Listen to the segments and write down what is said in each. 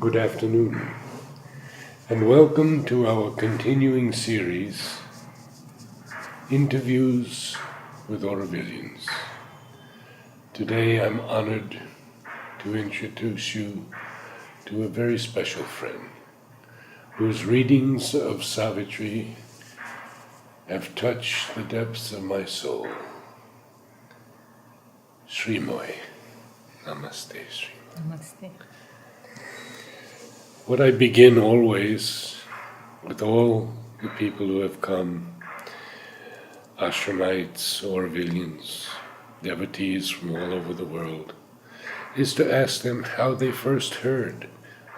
Good afternoon, and welcome to our continuing series, Interviews with Aurovilians. Today I'm honored to introduce you to a very special friend whose readings of Savitri have touched the depths of my soul. Srimoyee. Namaste, Srimoyee. Namaste. What I begin always with all the people who have come, ashramites, Aurovilians, devotees from all over the world, is to ask them how they first heard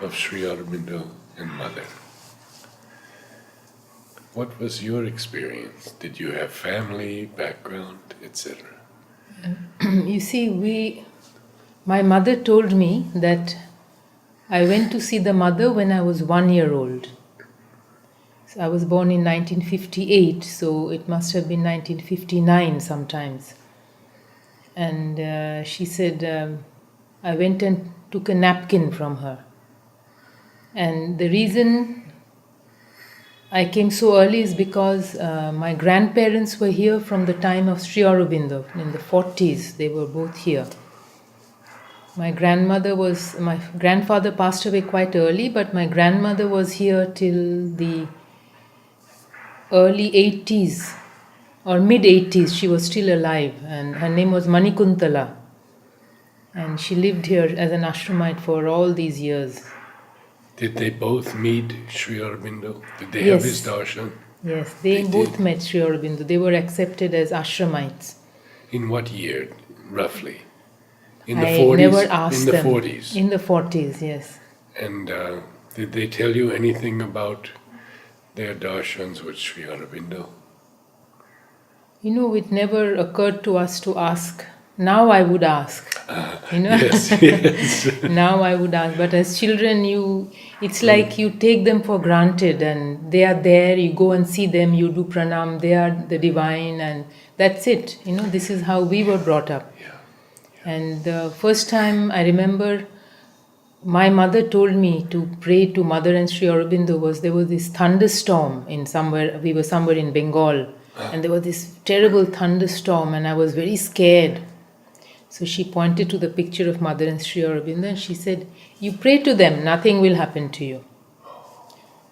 of Sri Aurobindo and Mother. What was your experience? Did you have family, background, etc.? You see, my mother told me that I went to see the mother when I was 1 year old. So I was born in 1958, so it must have been 1959 sometimes. And she said, I went and took a napkin from her. And the reason I came so early is because my grandparents were here from the time of Sri Aurobindo. In the 40s, they were both here. My grandfather passed away quite early, but my grandmother was here till the early 80s or mid 80s. She was still alive, and her name was Manikuntala. And she lived here as an ashramite for all these years. Did they both meet Sri Aurobindo? Did they Yes. have his darshan? Yes, they both did. met Sri Aurobindo. They were accepted as ashramites. In what year, roughly? In I the 40s? never asked in the them. 40s? In the 40s, yes. And did they tell you anything about their darshans with Sri Aurobindo? You know, it never occurred to us to ask. Now I would ask. Yes, yes. Now I would ask. But as children, it's like you take them for granted, and they are there. You go and see them. You do pranam. They are the divine, and that's it. This is how we were brought up. Yeah. And the first time I remember, my mother told me to pray to Mother and Sri Aurobindo there was this thunderstorm we were somewhere in Bengal, and there was this terrible thunderstorm, and I was very scared. So she pointed to the picture of Mother and Sri Aurobindo, and she said, you pray to them, nothing will happen to you.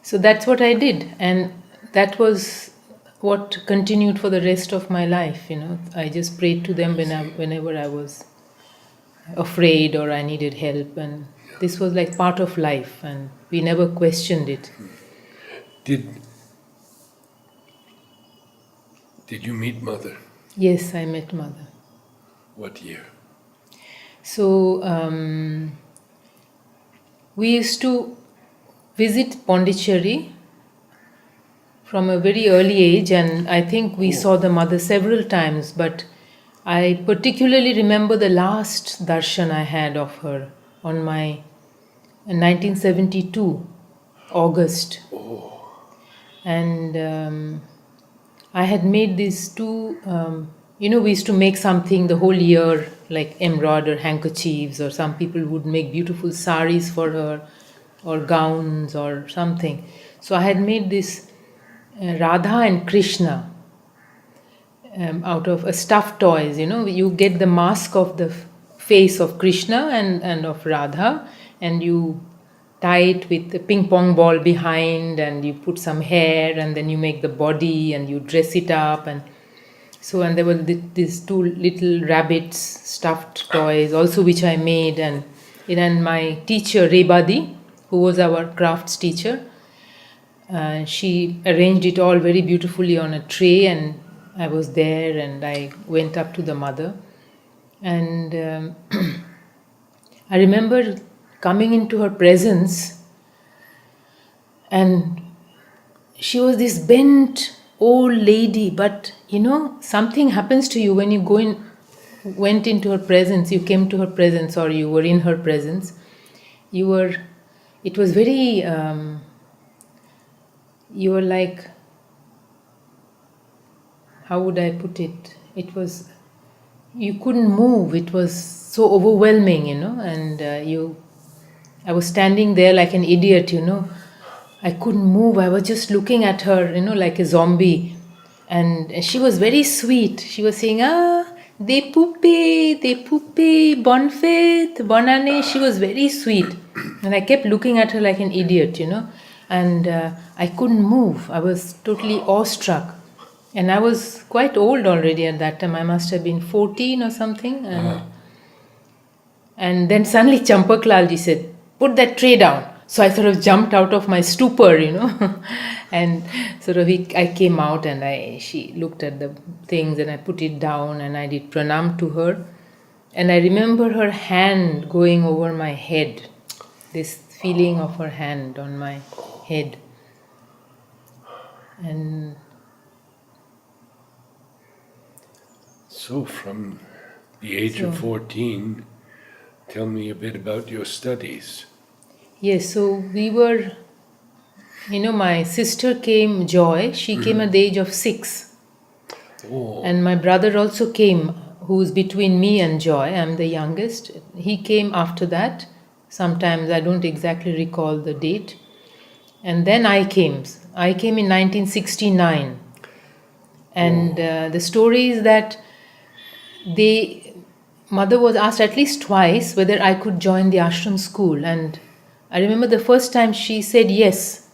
So that's what I did, and that was what continued for the rest of my life. I just prayed to them whenever I was afraid or I needed help, and this was like part of life, and we never questioned it. Did you meet Mother? Yes, I met Mother. What year? So we used to visit Pondicherry from a very early age, and I think we saw the Mother several times, but I particularly remember the last darshan I had of her on my 1972 August. And I had made these two, we used to make something the whole year, like embroider handkerchiefs, or some people would make beautiful saris for her, or gowns or something. So I had made this Radha and Krishna out of stuffed toys. You get the mask of the face of Krishna and of Radha, and you tie it with a ping pong ball behind, and you put some hair, and then you make the body and you dress it up. And there were these two little rabbits, stuffed toys also, which I made. And my teacher Rebadi, who was our crafts teacher, she arranged it all very beautifully on a tray, and I was there, and I went up to the Mother, and I remember coming into her presence, and she was this bent old lady, but something happens to you when you went into her presence, you came to her presence, or you were in her presence. It was very, you were like, how would I put it? You couldn't move. It was so overwhelming, and I was standing there like an idiot, I couldn't move. I was just looking at her, like a zombie. And she was very sweet. She was saying, de poupée, bonne fête, bonne année. She was very sweet. And I kept looking at her like an idiot, And I couldn't move. I was totally awestruck. And I was quite old already at that time. I must have been 14 or something. And then suddenly Champaklalji said, put that tray down. So I sort of jumped out of my stupor, and sort of I came out and she looked at the things and I put it down and I did pranam to her. And I remember her hand going over my head, this feeling of her hand on my head. And so from the age of 14, tell me a bit about your studies. Yes, so we were, my sister came, Joy, she came at the age of 6. Oh. And my brother also came, who's between me and Joy. I'm the youngest. He came after that. Sometimes I don't exactly recall the date. And then I came. I came in 1969. And the story is that mother was asked at least twice whether I could join the ashram school. And I remember the first time she said yes,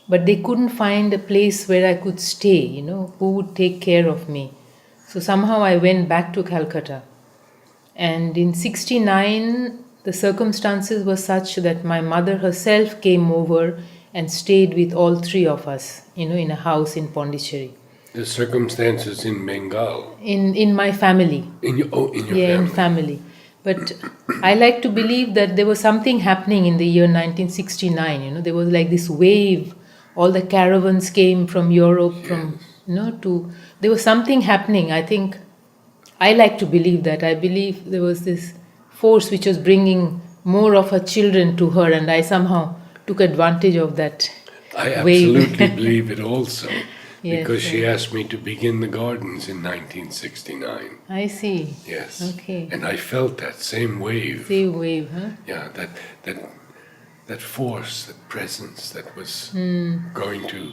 but they couldn't find a place where I could stay, who would take care of me. So somehow I went back to Calcutta. And in 69, the circumstances were such that my mother herself came over and stayed with all 3 of us, in a house in Pondicherry. The circumstances in Bengal? In my family. In your family? Yeah, in family. But I like to believe that there was something happening in the year 1969. There was like this wave. All the caravans came from Europe, there was something happening. I think, I like to believe that. I believe there was this force which was bringing more of her children to her, and I somehow took advantage of that I wave. absolutely believe it also. Yes, because she asked me to begin the gardens in 1969. I see. Yes. Okay. And I felt that same wave. Same wave, huh? Yeah, that force, that presence that was going to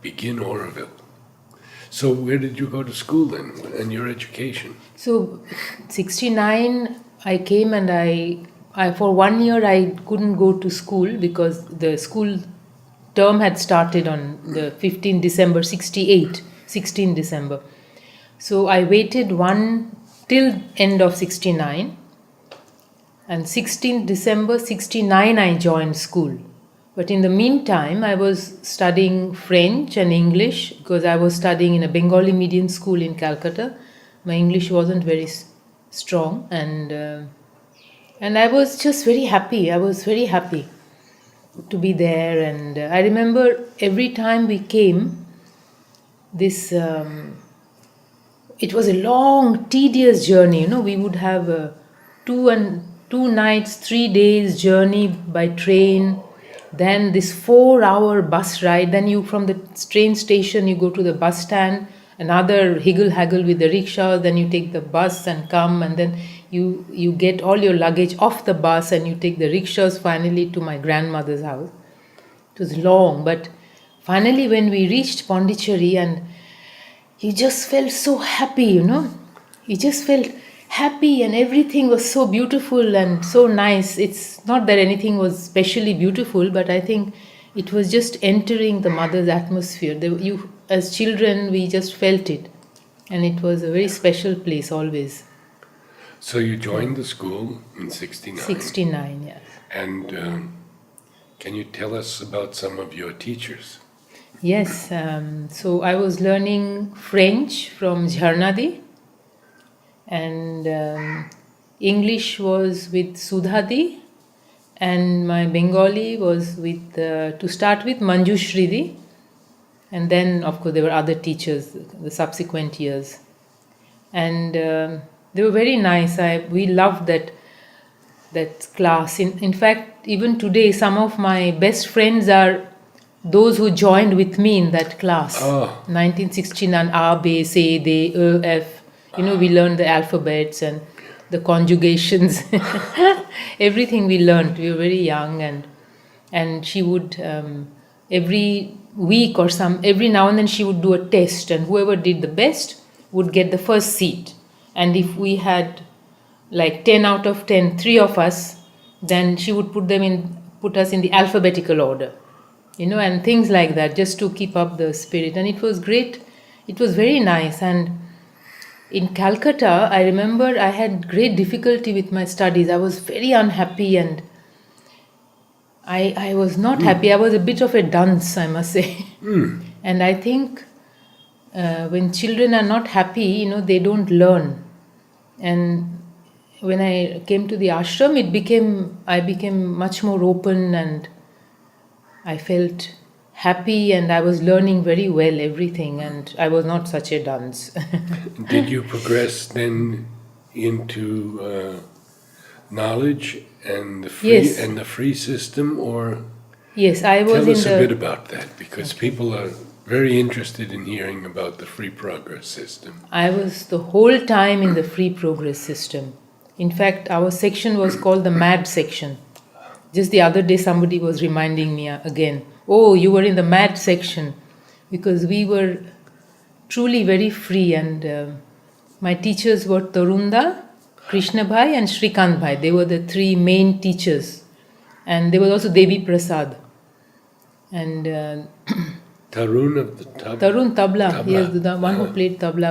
begin Oroville. So where did you go to school then, and your education? So, 69, I came and I for 1 year I couldn't go to school because the school term had started on the 15 December 68, 16 December. So I waited till end of 69, and 16 December 69 I joined school. But in the meantime, I was studying French and English because I was studying in a Bengali medium school in Calcutta. My English wasn't very strong, and I was just very happy. I was very happy to be there. And I remember every time we came, it was a long, tedious journey. We would have 2 nights, 3 days journey by train. Then this 4-hour bus ride. Then you, from the train station, you go to the bus stand. Another higgle with the rickshaw. Then you take the bus and come, and then you get all your luggage off the bus, and you take the rickshaws finally to my grandmother's house. It was long, but finally when we reached Pondicherry, and you just felt so happy, You just felt happy, and everything was so beautiful and so nice. It's not that anything was specially beautiful, but I think it was just entering the mother's atmosphere. As children, we just felt it, and it was a very special place always. So you joined the school in 69? 69, yes. And can you tell us about some of your teachers? Yes, so I was learning French from Jharnadi, and English was with Sudhadi, and my Bengali was to start with, Manjushridi, and then of course there were other teachers the subsequent years, and they were very nice. We loved that class. In fact, even today, some of my best friends are those who joined with me in that class. 1969, A, B, C, D, E, F. We learned the alphabets, and the conjugations, everything we learned. We were very young, and she would every week or every now and then she would do a test, and whoever did the best would get the first seat. And if we had like 10 out of 10, three of us, then she would put us in the alphabetical order, and things like that, just to keep up the spirit. And it was great. It was very nice. And in Calcutta, I remember I had great difficulty with my studies. I was very unhappy, and I was not happy. I was a bit of a dunce, I must say. And I think when children are not happy, they don't learn. And when I came to the ashram, I became much more open, and I felt happy, and I was learning very well everything, and I was not such a dunce. Did you progress then into knowledge and the free Yes. and the free system, or Yes, I was tell in us a bit the. about that, because people are very interested in hearing about the free progress system. I was the whole time in the free progress system. In fact, our section was called the mad section. Just the other day, somebody was reminding me again, oh, you were in the mad section, because we were truly very free. And my teachers were Tarunda, Krishna Bhai, and Shrikant Bhai. They were the three main teachers. And there was also Devi Prasad. And Tarun of the Tarun Tabla, Tabla. yes, the one who played tabla.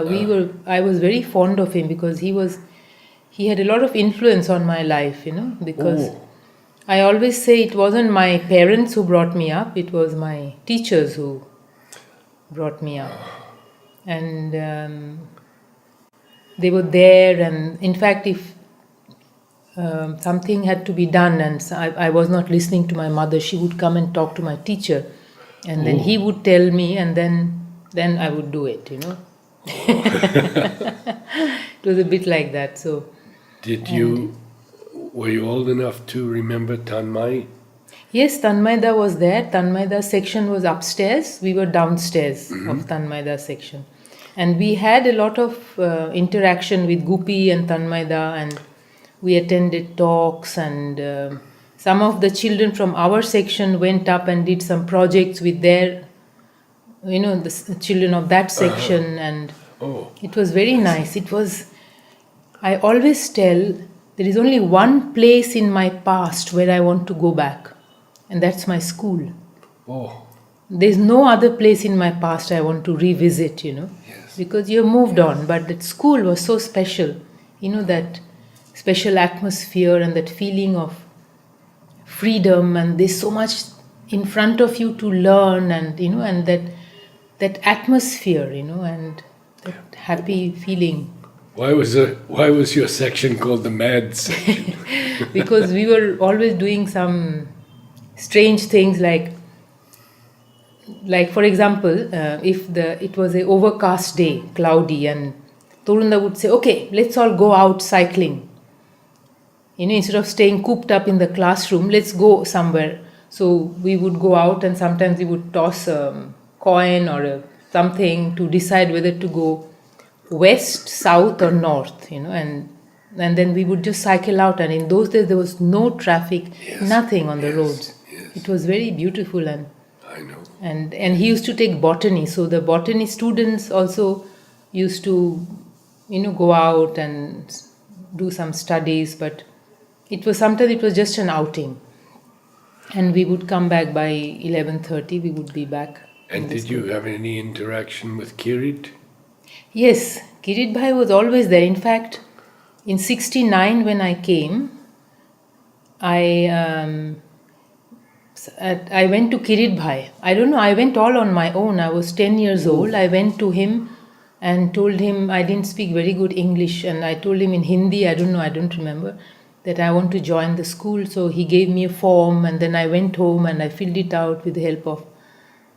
I was very fond of him, because he had a lot of influence on my life, because Oh. I always say it wasn't my parents who brought me up, it was my teachers who brought me up. And they were there, and in fact, if something had to be done and I was not listening to my mother, she would come and talk to my teacher, and then he would tell me, and then I would do it. It was a bit like that. So Were you old enough to remember Tanmai? yes, Tanmaida was there. Tanmaida section was upstairs. We were downstairs of Tanmaida section. And we had a lot of interaction with Gupi and Tanmaida, and we attended talks, and some of the children from our section went up and did some projects with their, the children of that section, and Oh, it was very nice. I always tell, there is only one place in my past where I want to go back, and that's my school. oh, There's no other place in my past I want to revisit, yes. because you have moved on. But that school was so special, that special atmosphere and that feeling of freedom, and there's so much in front of you to learn, and and that atmosphere, and that happy feeling. Why was your section called the Mad section? Because we were always doing some strange things, like for example, if it was a overcast day, cloudy, and Torunda would say, okay, let's all go out cycling. Instead of staying cooped up in the classroom, let's go somewhere. So we would go out, and sometimes we would toss a coin or something to decide whether to go west, south, or north, and then we would just cycle out. And in those days, there was no traffic, Yes, nothing on the yes, roads. yes. It was very beautiful, and I know. and he used to take botany, so the botany students also used to go out and do some studies, but sometimes it was just an outing, and we would come back by 11:30. We would be back. And did you have any interaction with Kirit? Yes, Kirit Bhai was always there. In fact, in '69 when I came, I went to Kirit Bhai. I don't know, I went all on my own. I was 10 years old. I went to him and told him I didn't speak very good English, and I told him in Hindi, I don't remember, that I want to join the school. So he gave me a form, and then I went home and I filled it out with the help of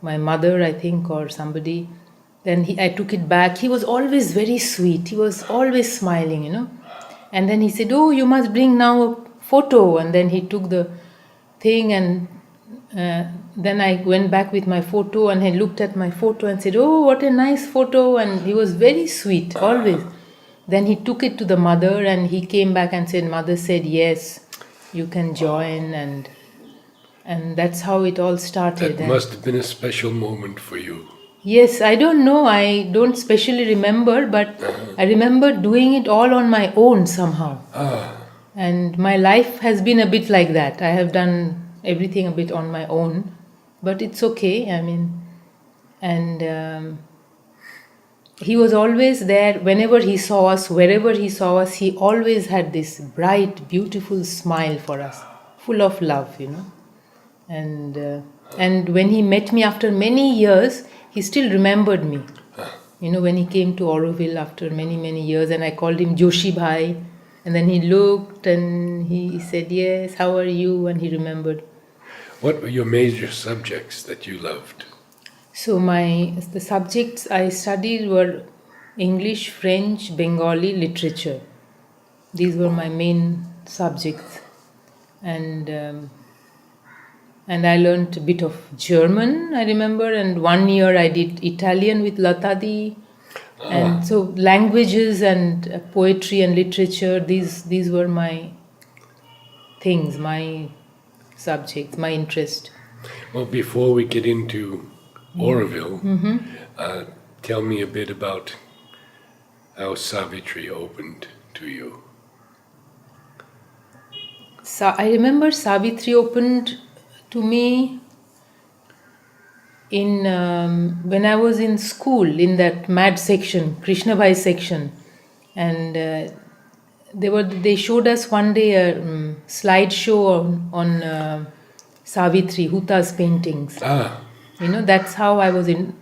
my mother, I think, or somebody. Then I took it back. He was always very sweet. He was always smiling, And then he said, oh, you must bring now a photo. And then he took the thing, and then I went back with my photo, and he looked at my photo and said, oh, what a nice photo. And he was very sweet, always. Then he took it to the mother, and he came back and said, "Mother said yes, you can join," and that's how it all started. That must have been a special moment for you. Yes, I don't know. I don't specially remember, but I remember doing it all on my own somehow. And my life has been a bit like that. I have done everything a bit on my own, but it's okay. I mean, and he was always there whenever he saw us, wherever he saw us. He always had this bright, beautiful smile for us, full of love. And when he met me after many years, he still remembered me. When he came to Auroville after many, many years, and I called him Joshi Bhai, and then he looked and he said, "Yes, how are you?" And he remembered. What were your major subjects that you loved? So the subjects I studied were English, French, Bengali, literature. These were my main subjects, and I learned a bit of German, I remember, and 1 year I did Italian with Latadi. And so languages and poetry and literature, these were my things, my subjects, my interest. Well, before we get into Auroville, tell me a bit about how Savitri opened to you. I remember Savitri opened to me in when I was in school, in that mad section, Krishna Bhai section, and they showed us one day a slideshow on Savitri Huta's paintings. That's how I was in.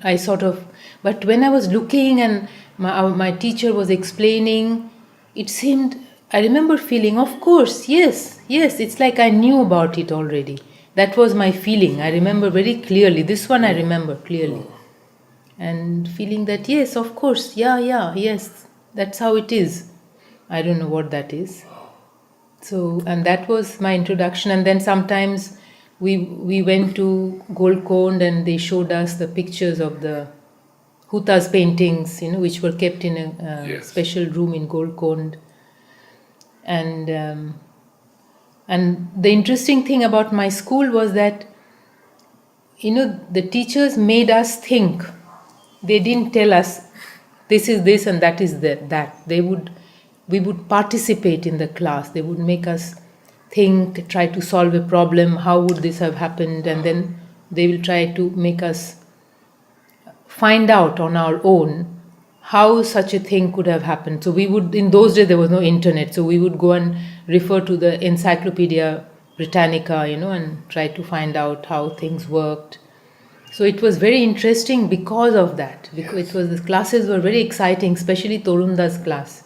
But when I was looking and my teacher was explaining, it seemed. I remember feeling, of course, yes, it's like I knew about it already. That was my feeling. I remember very clearly. This one I remember clearly. And feeling that, yes, of course, yes, that's how it is. I don't know what that is. So, and that was my introduction. And then sometimes we went to Golconda and they showed us the pictures of the Huta's paintings, which were kept in a special room in Golconda. And the interesting thing about my school was that, the teachers made us think. They didn't tell us this is this and that is that. We would participate in the class. They would make us think, try to solve a problem. How would this have happened? And then they will try to make us find out on our own how such a thing could have happened. So we would, in those days there was no internet, so we would go and refer to the Encyclopedia Britannica, and try to find out how things worked. So it was very interesting because of that. Because the classes were very exciting, especially Torunda's class.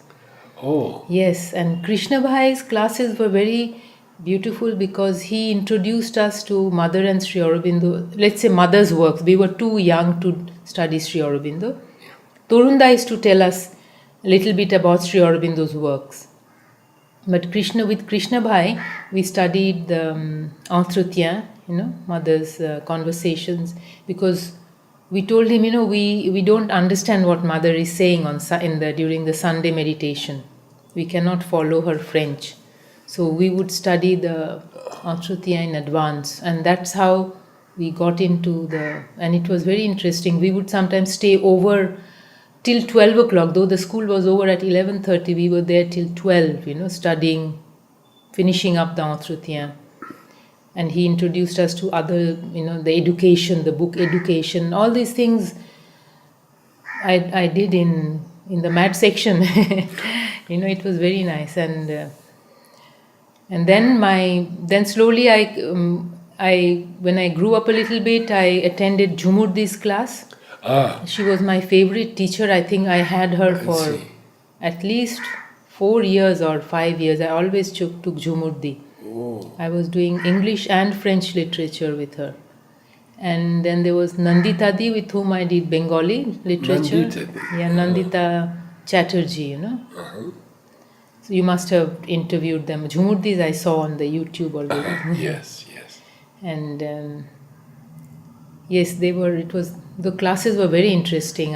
Oh. Yes, and Krishna Bhai's classes were very beautiful because he introduced us to Mother and Sri Aurobindo. Let's say Mother's works. We were too young to study Sri Aurobindo. Torunda is to tell us a little bit about Sri Aurobindo's works. But with Krishna Bhai, we studied the Entretien, Mother's conversations, because we told him, we don't understand what Mother is saying during the Sunday meditation. We cannot follow her French. So we would study the Entretien in advance, and that's how we got into and it was very interesting. We would sometimes stay over till 12 o'clock, though the school was over at 11:30, we were there till 12, studying, finishing up the Entretien. And he introduced us to other, the education, the book education, all these things I did in the mad section. It was very nice. And then slowly when I grew up a little bit, I attended Jhumurdi's class. She was my favorite teacher. I think I had her for at least 4 years or 5 years. I always took Jhumurdi. I was doing English and French literature with her. And then there was Nanditadi, with whom I did Bengali literature. Nandita Chatterjee, So you must have interviewed them. Jhumurdis I saw on the YouTube already. Yes. And yes, the classes were very interesting.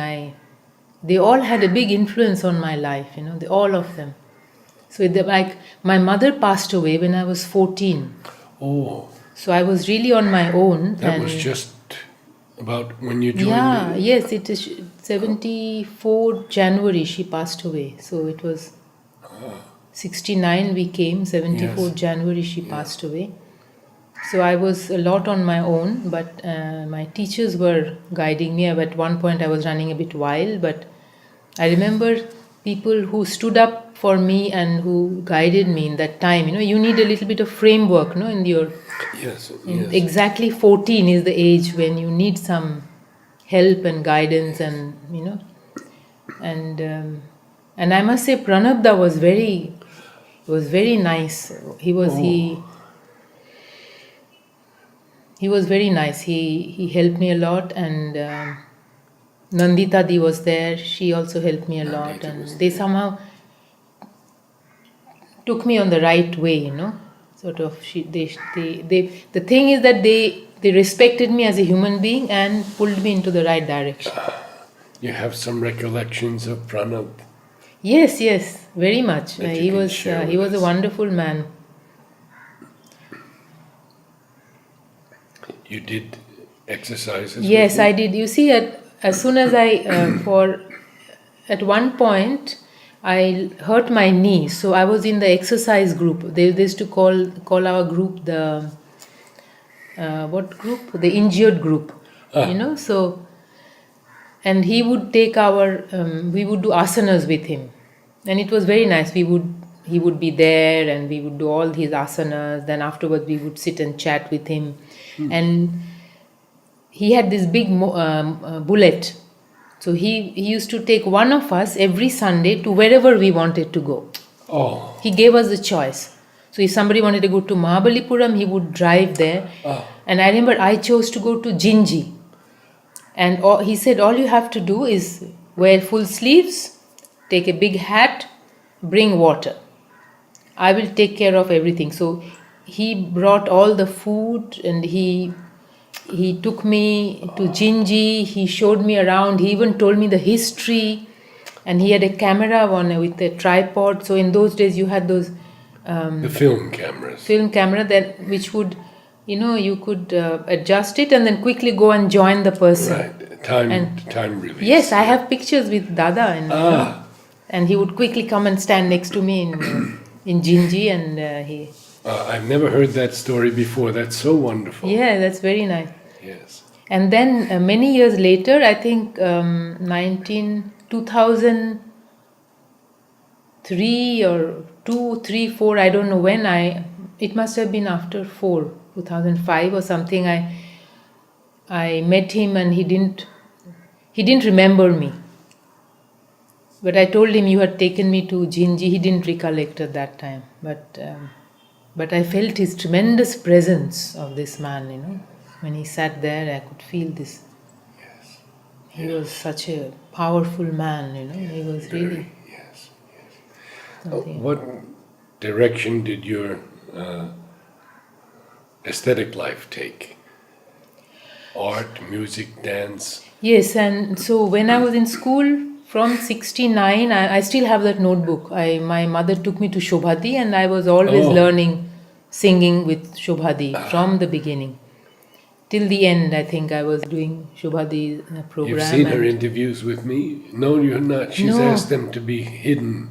they all had a big influence on my life, all of them. So, like, my mother passed away when I was 14. Oh, So, I was really on my own. that and was just about when you joined yeah, in? yes, it is 74 January she passed away. So, it was 69 we came, 74 Yes. January she passed away. So I was a lot on my own, but my teachers were guiding me. At one point, I was running a bit wild, but I remember people who stood up for me and who guided me in that time. You need a little bit of framework, no, Yes, in yes. exactly 14 is the age when you need some help and guidance, and I must say Pranabda was very nice. He was very nice. He helped me a lot, and Nandita Di was there. She also helped me a lot, Nandita was and they there. somehow took me on the right way. Sort of. The thing is that they respected me as a human being and pulled me into the right direction. You have some recollections of Pranab Yes, yes, very much. that you He can was share he with was a us. wonderful man. You did exercises Yes, with him? I did. You see, as soon as at one point, I hurt my knee. So I was in the exercise group. They used to call our group the what group? The injured group. So, and he would take we would do asanas with him, and it was very nice. He would be there, and we would do all his asanas. Then afterwards, we would sit and chat with him, and he had this big bullet. So he used to take one of us every Sunday to wherever we wanted to go. Oh, He gave us the choice. So if somebody wanted to go to Mahabalipuram, he would drive there. And I remember I chose to go to Jinji. And he said, all you have to do is wear full sleeves, take a big hat, bring water. I will take care of everything. So he brought all the food, and he took me to Jinji. He showed me around. He even told me the history, and he had a camera with a tripod. So in those days, you had those the film cameras. film camera which would, you could adjust it and then quickly go and join the person. Right, time release. Yes, I have pictures with Dada, and he would quickly come and stand next to me in Jinji, and he. I've never heard that story before. That's so wonderful. Yeah, that's very nice. Yes. And then many years later, I think 2003 or 2, 3, 4, I don't know when it must have been after 2005 or something. I met him, and he didn't remember me. But I told him you had taken me to Jinji. He didn't recollect at that time. But I felt his tremendous presence of this man, When he sat there, I could feel this. Yes. He was such a powerful man, He was really Yes. something. What direction did your aesthetic life take? Art, music, dance? Yes, and so when I was in school from 69, I still have that notebook. My mother took me to Shobhadi, and I was always learning singing with Shobhadi from the beginning. Till the end, I think I was doing Shobhadi program. You've seen her interviews with me? No, you're not. She's No. asked them to be hidden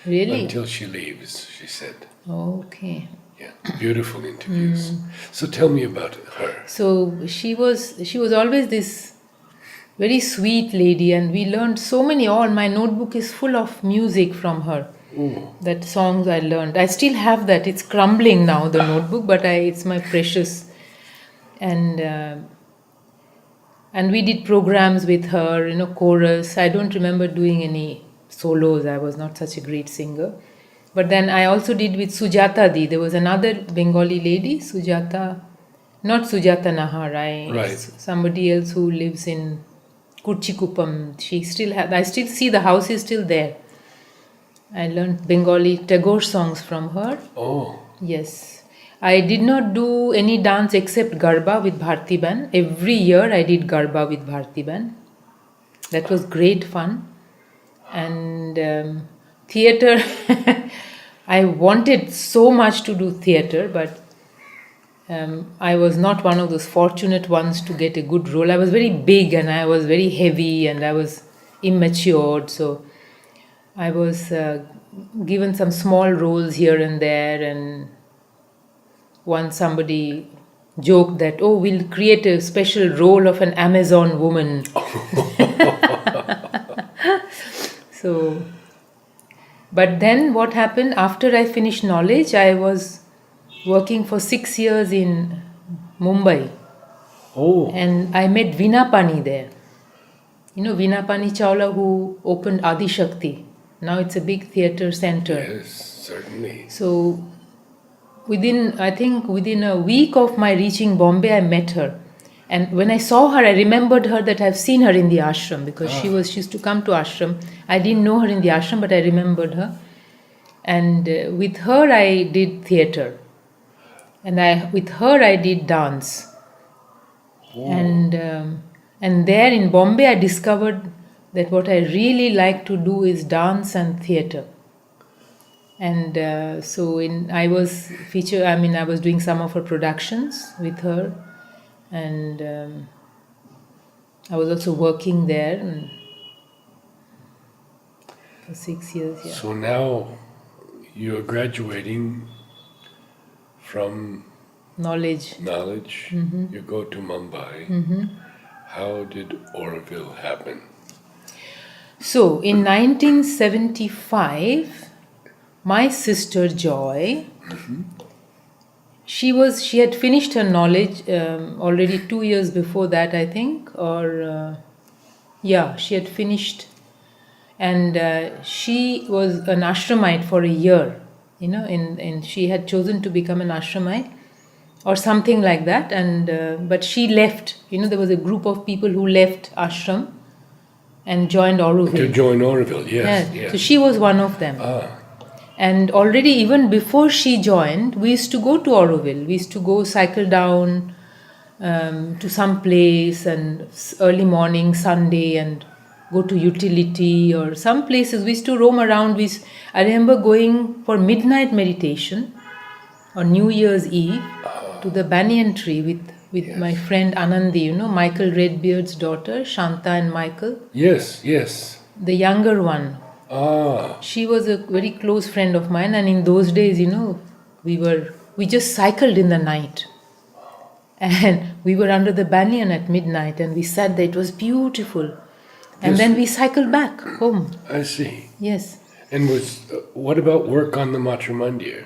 Really? until she leaves, she said. Okay. Yeah, beautiful interviews. So tell me about her. So she was always this very sweet lady, and we learned so many. All my notebook is full of music from her. Ooh. That songs I learned. I still have that. It's crumbling now, the notebook, but it's my precious. And we did programs with her, chorus. I don't remember doing any solos. I was not such a great singer. But then I also did with Sujata Di. There was another Bengali lady, Sujata, not Sujata Nahar. Right. Somebody else who lives in Kurchikupam. I still see the house is still there. I learned Bengali Tagore songs from her. Oh. Yes. I did not do any dance except Garba with Bharti Ban. Every year I did Garba with Bharti Ban. That was great fun. And theater, I wanted so much to do theater, but I was not one of those fortunate ones to get a good role. I was very big and I was very heavy and I was immature, so I was given some small roles here and there. And once somebody joked that, oh, we'll create a special role of an Amazon woman. So, but then what happened after I finished Knowledge, I was working for 6 years in Mumbai. Oh, And I met Veena Pani there. You know Veena Pani Chawla, who opened Adi Shakti. Now it's a big theatre center. yes, certainly. So within a week of my reaching Bombay, I met her. And when I saw her, I remembered her that I've seen her in the ashram because she used to come to ashram. I didn't know her in the ashram, but I remembered her. And with her, I did theatre. And with her, I did dance. And there in Bombay, I discovered that what I really like to do is dance and theatre. And I was doing some of her productions with her, and I was also working there for 6 years. Yeah. So now you're graduating from Knowledge. You go to Mumbai. How did Oroville happen? So in 1975, my sister Joy, she had finished her Knowledge already 2 years before that, I think, she had finished, and she was an ashramite for a year, and she had chosen to become an ashramite or something like that, and but she left. There was a group of people who left ashram and joined Oroville. To join Oroville, yes. So she was one of them. And already, even before she joined, we used to go to Oroville. We used to go cycle down to some place and early morning, Sunday, and go to utility or some places. We used to roam around. I remember going for midnight meditation on New Year's Eve to the banyan tree with my friend Anandi, Michael Redbeard's daughter, Shanta and Michael. Yes. The younger one. She was a very close friend of mine, and in those days, we just cycled in the night. And we were under the banyan at midnight and we sat there. It was beautiful. And then we cycled back home. I see. Yes. And what about work on the Matrimandir?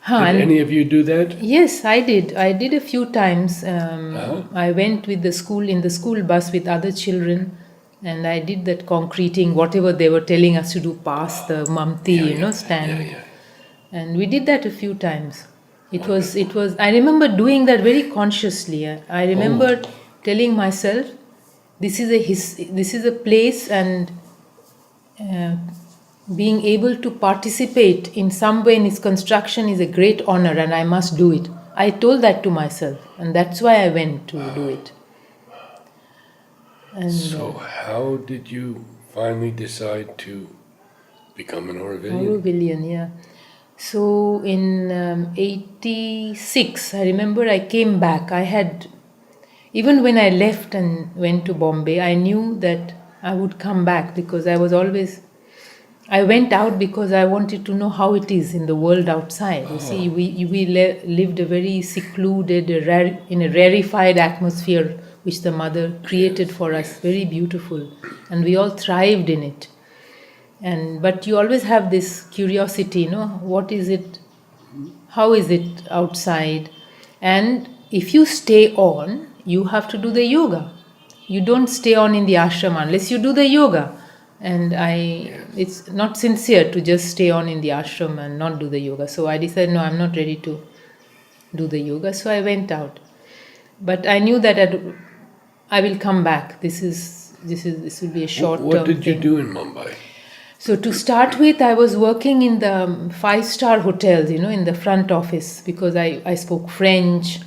Did any of you do that? Yes, I did. I did a few times. I went in the school bus with other children, and I did that concreting, whatever they were telling us to do, past the Mamti, stand. Yeah. And we did that a few times. It was. I remember doing that very consciously. I remember telling myself, this is a place, and being able to participate in some way in its construction is a great honor, and I must do it. I told that to myself, and that's why I went to do it. And so how did you finally decide to become an Orovillian? Orovillian, yeah. So in 86, I remember I came back. Even when I left and went to Bombay, I knew that I would come back because I went out because I wanted to know how it is in the world outside. You see, we lived a very secluded, in a rarefied atmosphere which the mother created for us, very beautiful, and we all thrived in it. But you always have this curiosity, what is it, how is it outside? And if you stay on, you have to do the yoga. You don't stay on in the ashram unless you do the yoga. And it's not sincere to just stay on in the ashram and not do the yoga. So I decided, no, I'm not ready to do the yoga. So I went out. But I knew that I will come back. This will be a short term. What did you do in Mumbai? So to start with, I was working in the 5-star hotels, in the front office, because I spoke French.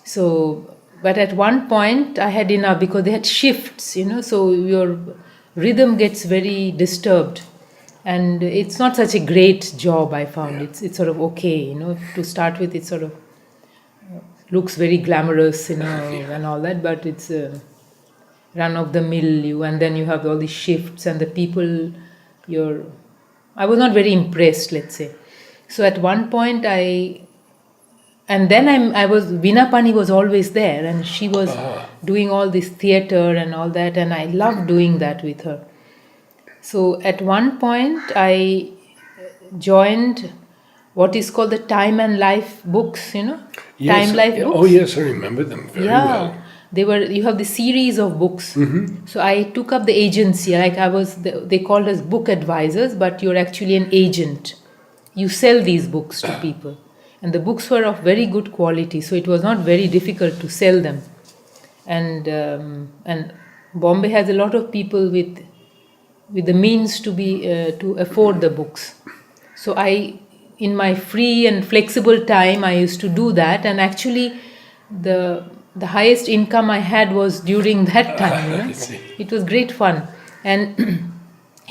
So, but at one point I had enough because they had shifts, so your rhythm gets very disturbed, and it's not such a great job. I found Yeah. it's sort of okay, to start with. It sort of looks very glamorous, Yeah. and all that, but it's run of the mill. And then you have all these shifts and the people. You're I was not very impressed, let's say. So at one point and then I was Vinapani was always there, and she was Ah, doing all this theater and all that, and I loved doing that with her. So at one point I joined what is called the Time and Life books, yes. Time Life Oh, books. yes, I remember them very Yeah, well. you have the series of books. So I took up the agency. Like they called us book advisors, but you're actually an agent. You sell these books to people, and the books were of very good quality, so it was not very difficult to sell them. And Bombay has a lot of people with the means to afford the books. So in my free and flexible time, I used to do that, and actually, the highest income I had was during that time. I see. It was great fun, and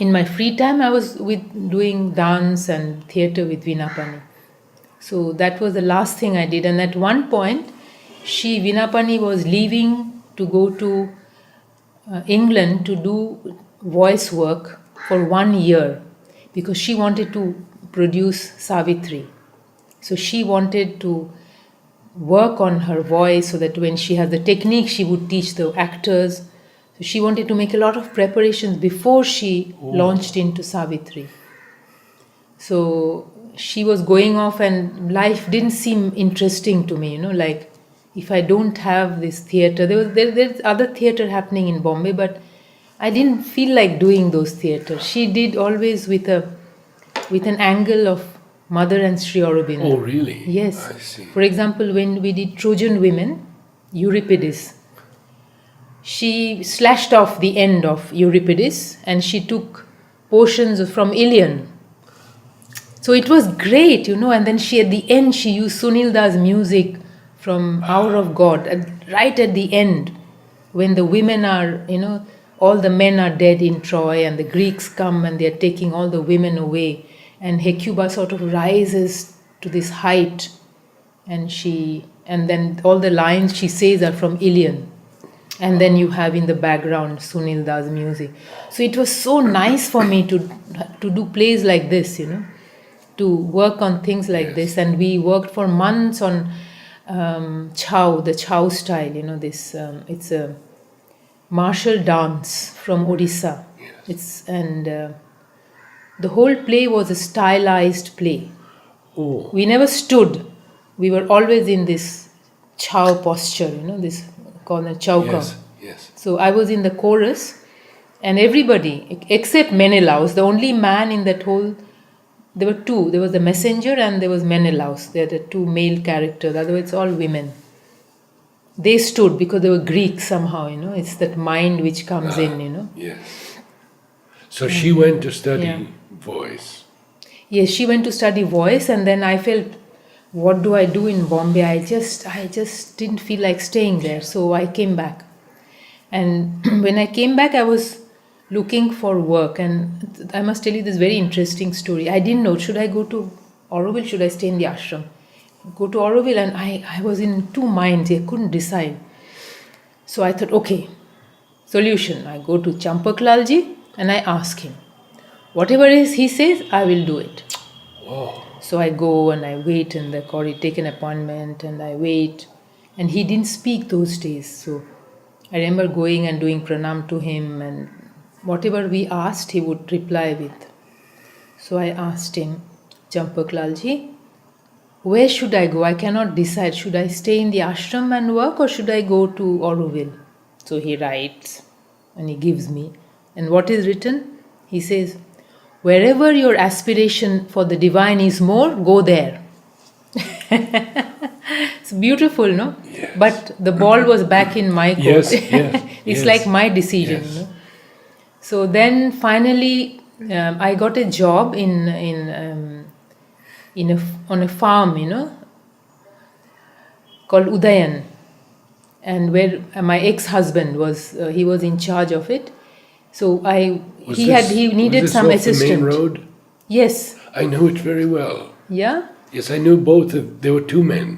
in my free time, I was doing dance and theater with Vinapani. So that was the last thing I did. And at one point, Vinapani was leaving to go to England to do voice work for 1 year because she wanted to produce Savitri. So she wanted to work on her voice so that when she has the technique, she would teach the actors. So she wanted to make a lot of preparations before she launched into Savitri. So she was going off, and life didn't seem interesting to me. Like if I don't have this theater, there's other theater happening in Bombay, but I didn't feel like doing those theater. She did always with an angle of Mother and Sri Aurobindo. Oh, really? Yes. I see. For example, when we did Trojan Women, Euripides, she slashed off the end of Euripides and she took portions from Ilion. So it was great, and then at the end, she used Sunil Das music from Hour of God, right at the end, when the women are, all the men are dead in Troy, and the Greeks come and they're taking all the women away, and Hecuba sort of rises to this height, and then all the lines she says are from Ilion. And then you have in the background Sunil Das music. So it was so nice for me to do plays like this, to work on things like this. And we worked for months on the Chow style, it's a martial dance from Odisha. The whole play was a stylized play. Oh, We never stood. We were always in this Chow posture, this called a Chauka. yes, yes. So I was in the chorus, and everybody except Menelaus, the only man in that whole. There were two. There was the messenger and there was Menelaus. They are the two male characters. Otherwise, it's all women. They stood because they were Greek somehow. It's that mind which comes in. Yes. So she went to study Yeah. voice. Yes, she went to study voice, and then I felt, what do I do in Bombay? I just didn't feel like staying there, so I came back. And when I came back, I was looking for work, and I must tell you this very interesting story. I didn't know, should I go to Auroville, should I stay in the ashram? Go to Auroville, and I was in two minds. I couldn't decide. So I thought, okay, solution. I go to Champak Lalji and I ask him. Whatever he says, I will do it. Oh, So I go and I wait in the corridor, take an appointment, and I wait. And he didn't speak those days. So I remember going and doing pranam to him, and whatever we asked, he would reply with. So I asked him, Champak Lalji, where should I go? I cannot decide. Should I stay in the ashram and work, or should I go to Auroville? So he writes and he gives me. And what is written? He says, wherever your aspiration for the divine is more, go there. It's beautiful, no? Yes. But the ball was back in my court. Yes, yes, It's yes. like my decision, Yes. So then finally, I got a job on a farm, called Udayan, and where my ex-husband was, he was in charge of it. So Was he this, needed was this some off the main assistant. road? Yes. I know it very well. Yeah. Yes, I knew both of, there were two men.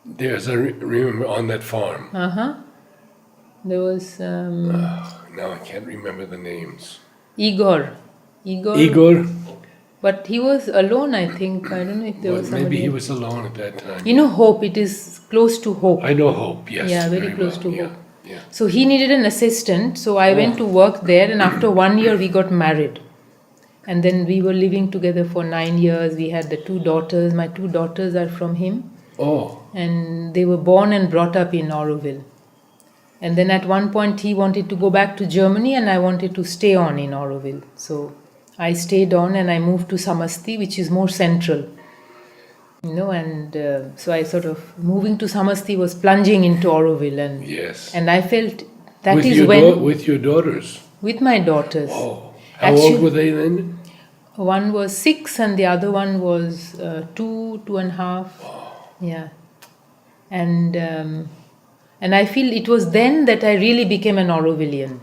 There, as I remember, on that farm. Uh huh. There was Now I can't remember the names. Igor. Igor. Igor? But he was alone, I think. I don't know if there Well, was maybe somebody he else. was alone at that time. You know, Hope. It is close to Hope. I know Hope, yes. Yeah, very close well, to yeah, Hope. yeah. So he needed an assistant. So I went to work there, and after 1 year, we got married. And then we were living together for 9 years. We had the two daughters. My two daughters are from him, Oh, and they were born and brought up in Auroville. And then at one point, he wanted to go back to Germany, and I wanted to stay on in Auroville. So I stayed on, and I moved to Samasti, which is more central. And so I sort of moving to Samasti was plunging into Auroville, yes. and I felt that With is your when with your daughters? with my daughters. Oh, how old were they then? One was 6 and the other one was 2.5. Yeah, and I feel it was then that I really became an Aurovillian,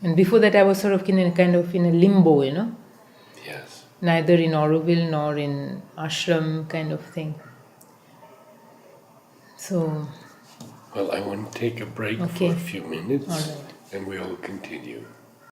and before that I was sort of in a limbo, Yes. neither in Auroville nor in ashram kind of thing. So, Well, I want to take a break for Okay. a few minutes, All right. and we'll continue.